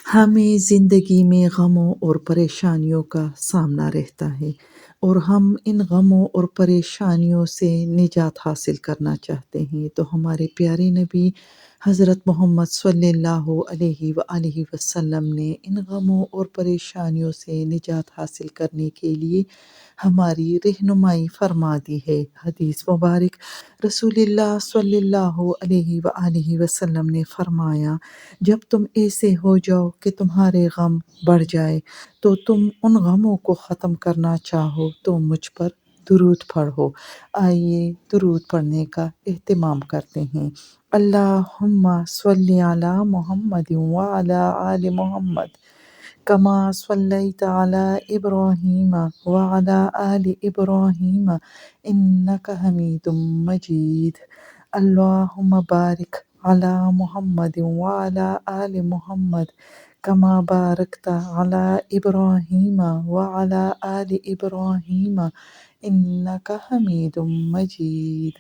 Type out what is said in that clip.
ہمیں زندگی میں غموں اور پریشانیوں کا سامنا رہتا ہے، اور ہم ان غموں اور پریشانیوں سے نجات حاصل کرنا چاہتے ہیں، تو ہمارے پیارے نبی حضرت محمد صلی اللہ علیہ وآلہ وسلم نے ان غموں اور پریشانیوں سے نجات حاصل کرنے کے لیے ہماری رہنمائی فرما دی ہے۔ حدیث مبارک رسول اللہ صلی اللہ علیہ وآلہ وسلم نے فرمایا، جب تم ایسے ہو جاؤ کہ تمہارے غم بڑھ جائے تو تم ان غموں کو ختم کرنا چاہو تو مجھ پر درود پڑھو۔ آئیے درود پڑھنے کا اہتمام کرتے ہیں۔ اللہم صلی علی محمد وعلی آل محمد کما صلیت علی ابراہیم وعلی آل ابراہیم انک حمید مجید۔ اللہم بارک علی محمد وعلی آل محمد کما بارکت علی ابراہیم وعلی آل ابراہیم انک حمید مجید۔